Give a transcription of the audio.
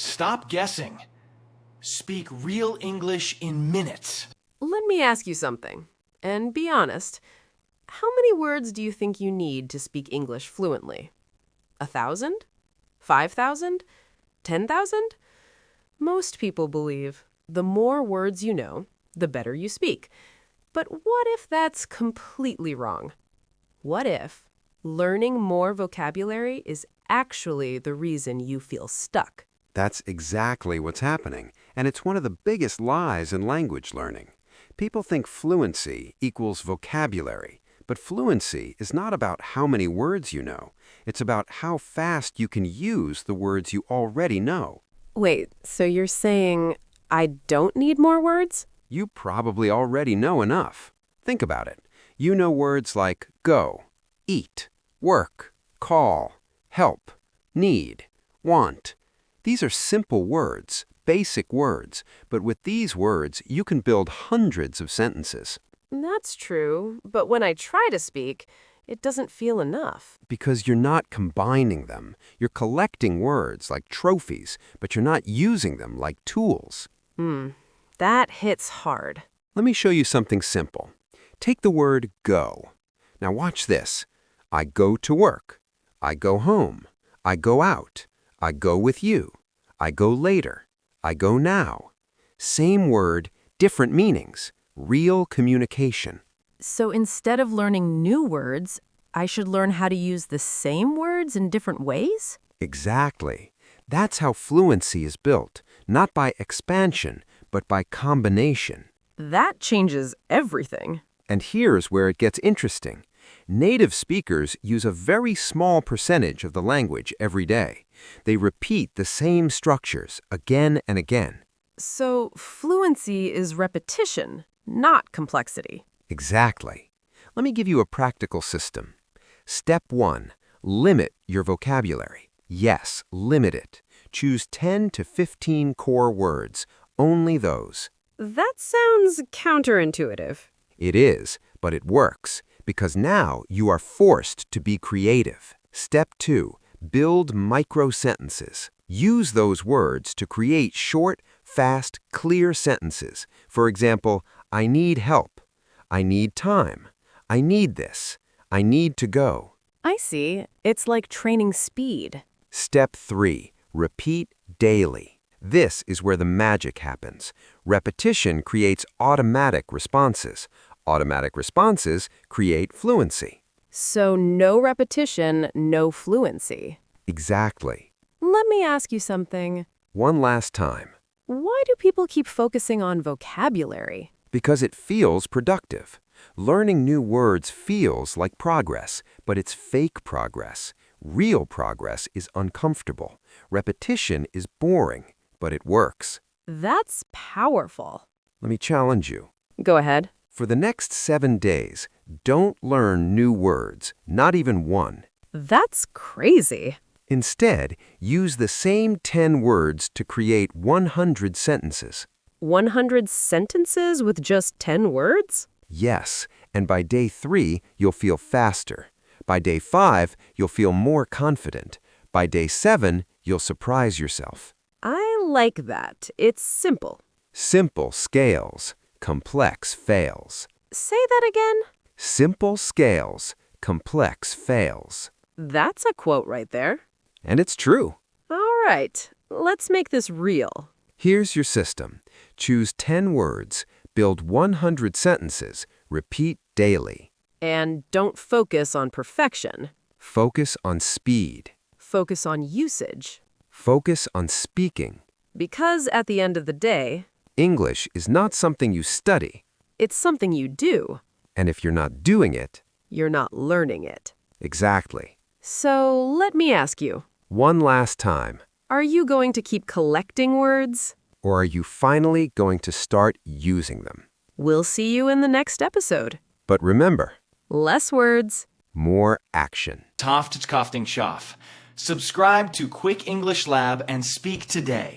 Stop guessing. Speak real English in minutes. Let me ask you something, and be honest. How many words do you think you need to speak English fluently? 1,000? 5,000? 10,000? Most people believe the more words you know, the better you speak. But what if that's completely wrong? What if learning more vocabulary is actually the reason you feel stuck? That's exactly what's happening, and it's one of the biggest lies in language learning. People think fluency equals vocabulary, but fluency is not about how many words you know. It's about how fast you can use the words you already know. Wait, so you're saying I don't need more words? You probably already know enough. Think about it. You know words like go, eat, work, call, help, need, want. These are simple words, basic words, but with these words, you can build hundreds of sentences. That's true, but when I try to speak, it doesn't feel enough. Because you're not combining them. You're collecting words like trophies, but you're not using them like tools. That hits hard. Let me show you something simple. Take the word go. Now watch this. I go to work. I go home. I go out. I go with you. I go later. I go now. Same word, different meanings. Real communication. So instead of learning new words, I should learn how to use the same words in different ways? Exactly. That's how fluency is built, not by expansion, but by combination. That changes everything. And here's where it gets interesting. Native speakers use a very small percentage of the language every day. They repeat the same structures again and again. So fluency is repetition, not complexity. Exactly. Let me give you a practical system. Step 1. Limit your vocabulary. Yes, limit it. Choose 10 to 15 core words, only those. That sounds counterintuitive. It is, but it works, because now you are forced to be creative. Step 2. Build micro-sentences. Use those words to create short, fast, clear sentences. For example, I need help. I need time. I need this. I need to go. I see. It's like training speed. Step 3. Repeat daily. This is where the magic happens. Repetition creates automatic responses. Automatic responses create fluency. So no repetition, no fluency. Exactly. Let me ask you something. One last time. Why do people keep focusing on vocabulary? Because it feels productive. Learning new words feels like progress, but it's fake progress. Real progress is uncomfortable. Repetition is boring, but it works. That's powerful. Let me challenge you. Go ahead. For the next 7 days, don't learn new words, not even one. That's crazy. Instead, use the same 10 words to create 100 sentences. 100 sentences with just 10 words? Yes, and by day 3, you'll feel faster. By day 5, you'll feel more confident. By day 7, you'll surprise yourself. I like that. It's simple. Simple scales, complex fails. Say that again. Simple scales, complex fails. That's a quote right there. And it's true. All right, let's make this real. Here's your system. Choose 10 words, build 100 sentences, repeat daily. And don't focus on perfection. Focus on speed. Focus on usage. Focus on speaking. Because at the end of the day, English is not something you study. it's something you do. And if you're not doing it, You're not learning it. exactly. So let me ask you, One last time. are you going to keep collecting words? Or are you finally going to start using them? We'll see you in the next episode. But remember, Less words. more action. Taft Kofting Schaff. Subscribe to Quick English Lab and speak today.